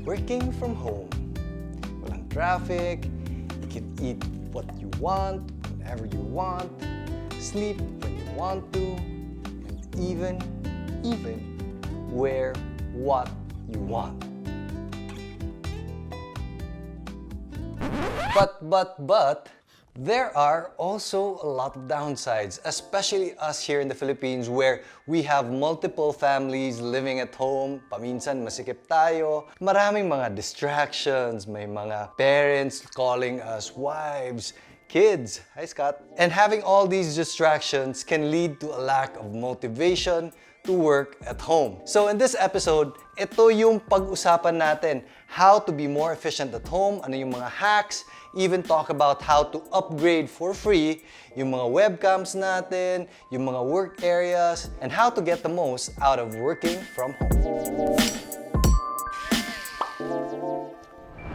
Working from home. Walang traffic, you can eat what you want, whenever you want, sleep when you want to, and even wear what you want. But, there are also a lot of downsides, especially us here in the Philippines where we have multiple families living at home. Paminsan masikip tayo. Maraming mga distractions, may mga parents calling us wives, kids. Hi, Scott. And having all these distractions can lead to a lack of motivation to work at home. So in this episode, ito yung pag-usapan natin. How to be more efficient at home, ano yung mga hacks, even talk about how to upgrade for free yung mga webcams natin, yung mga work areas, and how to get the most out of working from home.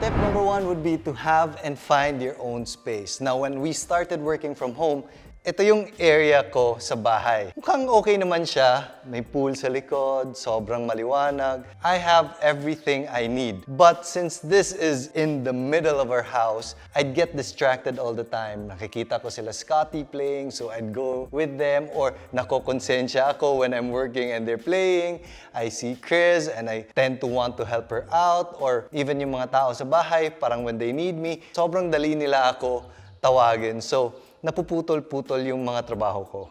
Tip number 1 would be to have and find your own space. Now, when we started working from home, ito yung area ko sa bahay. Mukhang okay naman siya. May pool sa likod, sobrang maliwanag. I have everything I need. But since this is in the middle of our house, I'd get distracted all the time. Nakikita ko sila Scotty playing, so I'd go with them. Or nakokonsensya ako when I'm working and they're playing. I see Chris and I tend to want to help her out. Or even yung mga tao sa bahay, parang when they need me, sobrang dali nila ako tawagin. So, napuputol-putol yung mga trabaho ko.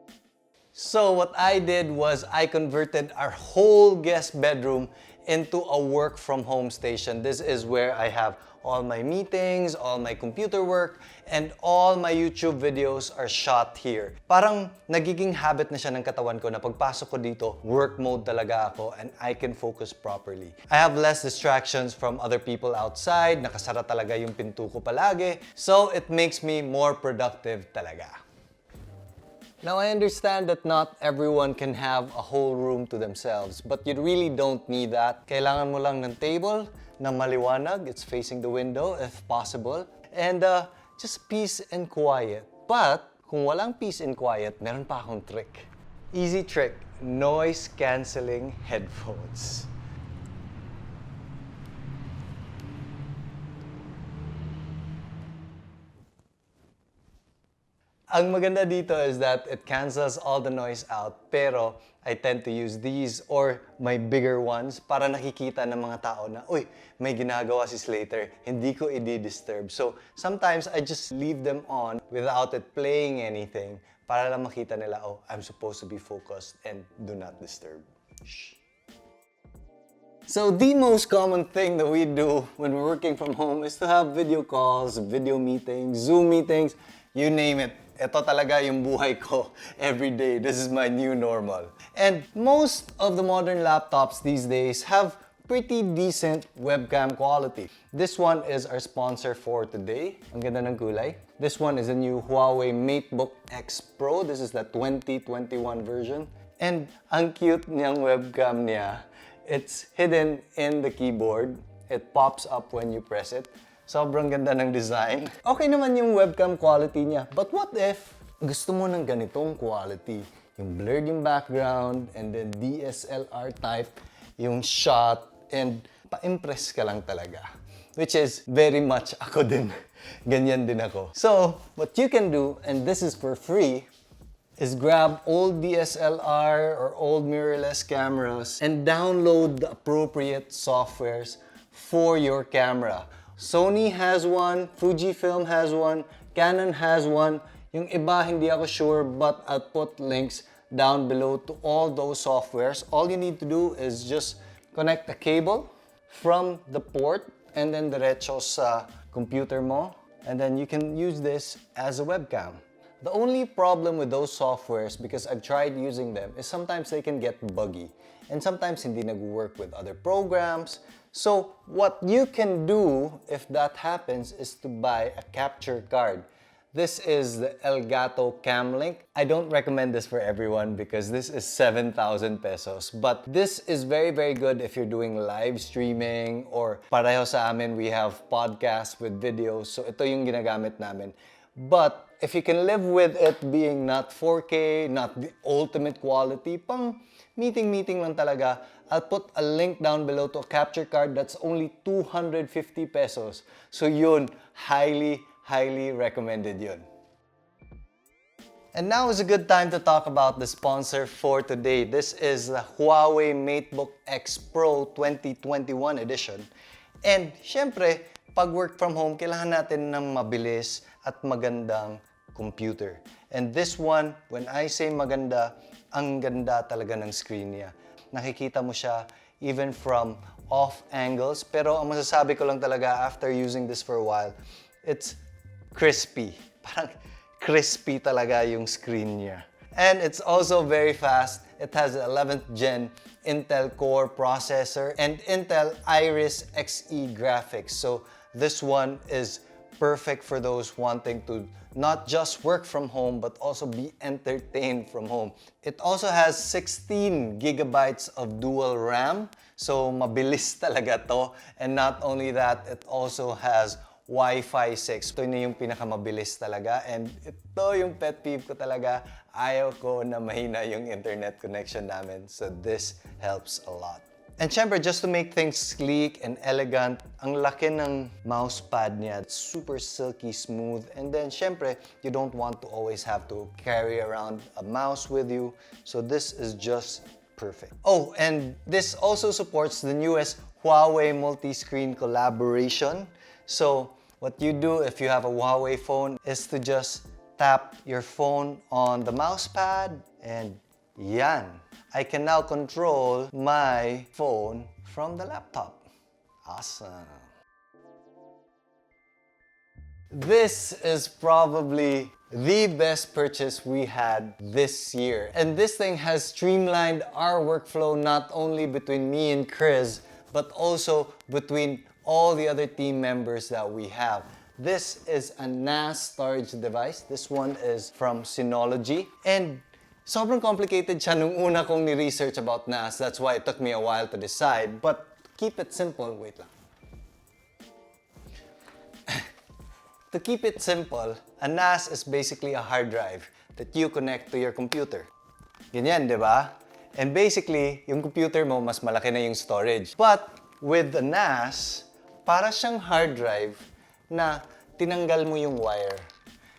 So what I did was I converted our whole guest bedroom into a work from home station. This is where I have all my meetings, all my computer work, and all my YouTube videos are shot here. Parang nagiging habit na siya ng katawan ko na pagpasok ko dito, work mode talaga ako and I can focus properly. I have less distractions from other people outside, nakasara talaga yung pinto ko palagi, so it makes me more productive talaga. Now, I understand that not everyone can have a whole room to themselves, but you really don't need that. Kailangan mo lang ng table na maliwanag, it's facing the window if possible, and just peace and quiet. But kung walang peace and quiet, meron pa akong trick. Easy trick, noise cancelling headphones. Ang maganda dito is that it cancels all the noise out, pero I tend to use these or my bigger ones para nakikita ng mga tao na, uy, may ginagawa si Slater, hindi ko i-disturb. So sometimes I just leave them on without it playing anything para lang makita nila, oh, I'm supposed to be focused and do not disturb. Shh. So the most common thing that we do when we're working from home is to have video calls, video meetings, Zoom meetings, you name it. Ito talaga yung buhay ko every day. This is my new normal. And most of the modern laptops these days have pretty decent webcam quality. This one is our sponsor for today. Ang ganda ng kulay. This one is a new Huawei Matebook X Pro. This is the 2021 version. And ang cute niyang webcam niya. It's hidden in the keyboard. It pops up when you press it. Sobrang ganda ng design. Okay naman yung webcam quality niya. But what if gusto mo ng ganitong quality? Yung blurred yung background and then DSLR type yung shot and pa-impress ka lang talaga. Which is very much ako din. Ganyan din ako. So, what you can do, and this is for free, is grab old DSLR or old mirrorless cameras and download the appropriate softwares for your camera. Sony has one, Fujifilm has one, Canon has one. Yung iba hindi ako sure, but I'll put links down below to all those softwares. All you need to do is just connect a cable from the port and then diretso sa computer mo, and then you can use this as a webcam. The only problem with those softwares, because I've tried using them, is sometimes they can get buggy and sometimes hindi nag-work with other programs. So what you can do if that happens is to buy a capture card. This is the Elgato Cam Link. I don't recommend this for everyone because this is 7,000 pesos. But this is very, very good if you're doing live streaming or pareho sa amin, we have podcasts with videos. So ito yung ginagamit namin. But if you can live with it being not 4K, not the ultimate quality, pang meeting lang talaga, I'll put a link down below to a capture card that's only 250 pesos. So yun, highly recommended yun. And now is a good time to talk about the sponsor for today. This is the Huawei Matebook X Pro 2021 edition. And syempre, pag work from home, kailangan natin ng mabilis at magandang computer. And this one, when I say maganda, ang ganda talaga ng screen niya. Nakikita mo siya even from off angles. Pero ang masasabi ko lang talaga after using this for a while, it's crispy. Parang crispy talaga yung screen niya. And it's also very fast. It has an 11th gen Intel Core processor and Intel Iris Xe graphics. So this one is perfect for those wanting to not just work from home but also be entertained from home. It also has 16 gigabytes of dual RAM. So mabilis talaga to. And not only that, it also has Wi-Fi 6. Ito na yung pinakamabilis talaga. And ito yung pet peeve ko talaga. Ayaw ko na mahina yung internet connection namin. So this helps a lot. And syempre, just to make things sleek and elegant, ang laki ng mouse pad niya. It's super silky smooth. And then syempre, you don't want to always have to carry around a mouse with you. So this is just perfect. Oh, and this also supports the newest Huawei multi-screen collaboration. So what you do if you have a Huawei phone is to just tap your phone on the mouse pad and yan. I can now control my phone from the laptop. Awesome. This is probably the best purchase we had this year. And this thing has streamlined our workflow not only between me and Chris, but also between all the other team members that we have. This is a NAS storage device. This one is from Synology. And sobrang complicated siya nung una kong ni-research about NAS. That's why it took me a while to decide. But keep it simple. Wait lang. To keep it simple, a NAS is basically a hard drive that you connect to your computer. Ganyan, di ba? And basically, yung computer mo, mas malaki na yung storage. But with the NAS, para siyang hard drive na tinanggal mo yung wire.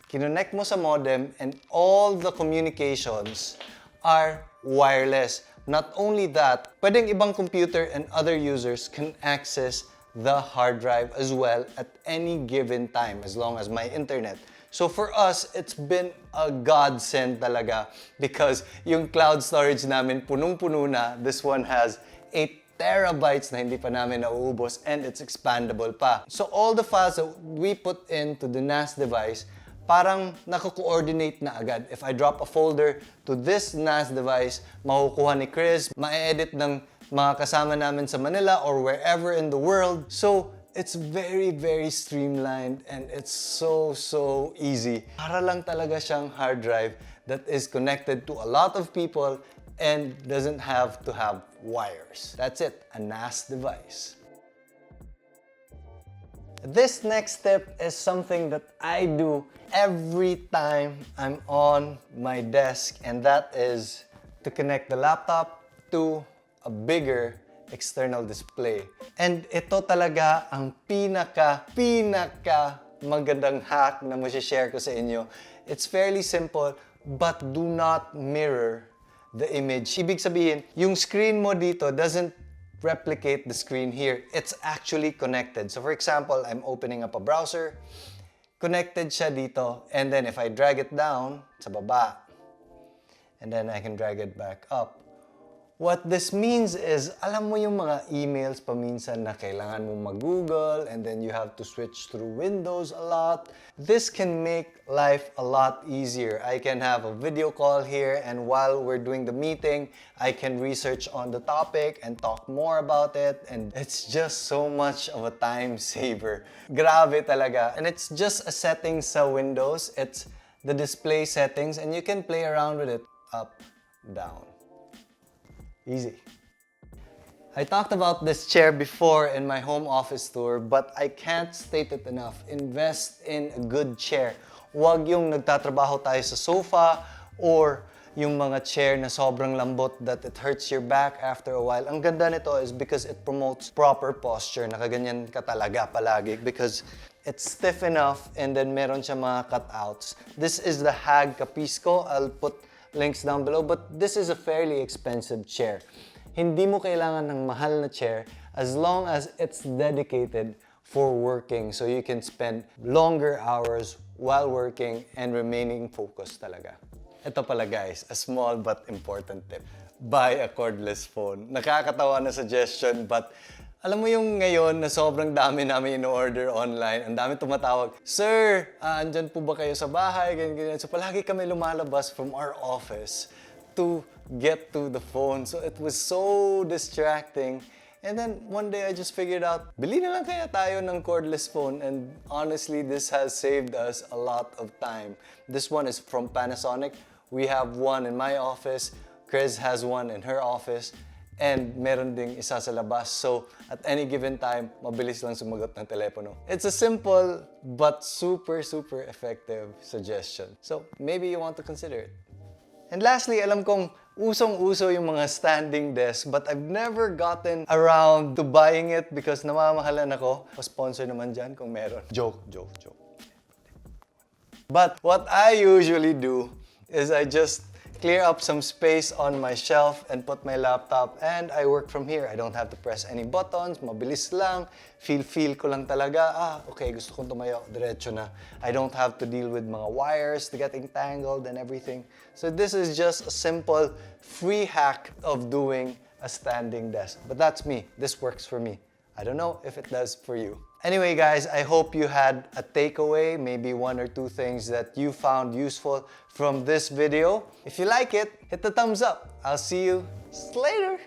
Kinonect mo sa modem and all the communications are wireless. Not only that, pwedeng ibang computer and other users can access the hard drive as well at any given time as long as my internet. So for us, it's been a godsend talaga because yung cloud storage namin punong-puno na. This one has 8 terabytes na hindi pa namin nauubos and it's expandable pa. So all the files that we put into the NAS device, parang nako-coordinate na agad. If I drop a folder to this NAS device, makukuha ni Chris, ma-edit ng mga kasama namin sa Manila or wherever in the world. So it's very streamlined and it's so easy. Para lang talaga siyang hard drive that is connected to a lot of people and doesn't have to have wires. That's it, a NAS device. This next step is something that I do every time I'm on my desk, and that is to connect the laptop to a bigger external display. And ito talaga ang pinaka magandang hack na share ko sa inyo. It's fairly simple, but do not mirror the image. Ibig sabihin, yung screen mo dito doesn't replicate the screen here. It's actually connected. So for example, I'm opening up a browser, connected siya dito, and then if I drag it down sa baba, and then I can drag it back up. What this means is, alam mo yung mga emails paminsan na kailangan mo mag-Google and then you have to switch through Windows a lot. This can make life a lot easier. I can have a video call here and while we're doing the meeting, I can research on the topic and talk more about it, and it's just so much of a time saver. Grabe talaga. And it's just a setting sa Windows. It's the display settings and you can play around with it up, down. Easy. I talked about this chair before in my home office tour, but I can't state it enough. Invest in a good chair. Huwag yung nagtatrabaho tayo sa sofa or yung mga chair na sobrang lambot that it hurts your back after a while. Ang ganda nito is because it promotes proper posture. Nakaganyan ka talaga palagi because it's stiff enough and then meron siya mga cutouts. This is the Hag Capisco. I'll put links down below, but this is a fairly expensive chair. Hindi mo kailangan ng mahal na chair as long as it's dedicated for working so you can spend longer hours while working and remaining focused talaga. Ito pala guys, a small but important tip. Buy a cordless phone. Nakakatawa na suggestion, but alam mo yung ngayon na sobrang dami namin in-order online, ang dami tumatawag, Sir, andyan po ba kayo sa bahay? Ganyan, ganyan. So palagi kami lumalabas from our office to get to the phone. So it was so distracting. And then one day I just figured out, bili na lang kaya tayo ng cordless phone, and honestly, this has saved us a lot of time. This one is from Panasonic. We have one in my office, Chris has one in her office, and meron ding isa sa labas. So at any given time, mabilis lang sumagot ng telepono. It's a simple but super effective suggestion. So maybe you want to consider it. And lastly, alam kong usong-uso yung mga standing desk, but I've never gotten around to buying it because namamahalan ako. Pa-sponsor naman dyan kung meron. Joke. But what I usually do is I just clear up some space on my shelf and put my laptop, and I work from here. I don't have to press any buttons, mabilis lang, feel ko lang talaga, okay, gusto kong tumayo, diretso na. I don't have to deal with mga wires getting tangled and everything. So this is just a simple, free hack of doing a standing desk. But that's me. This works for me. I don't know if it does for you. Anyway guys, I hope you had a takeaway, maybe one or two things that you found useful from this video. If you like it, hit the thumbs up. I'll see you later.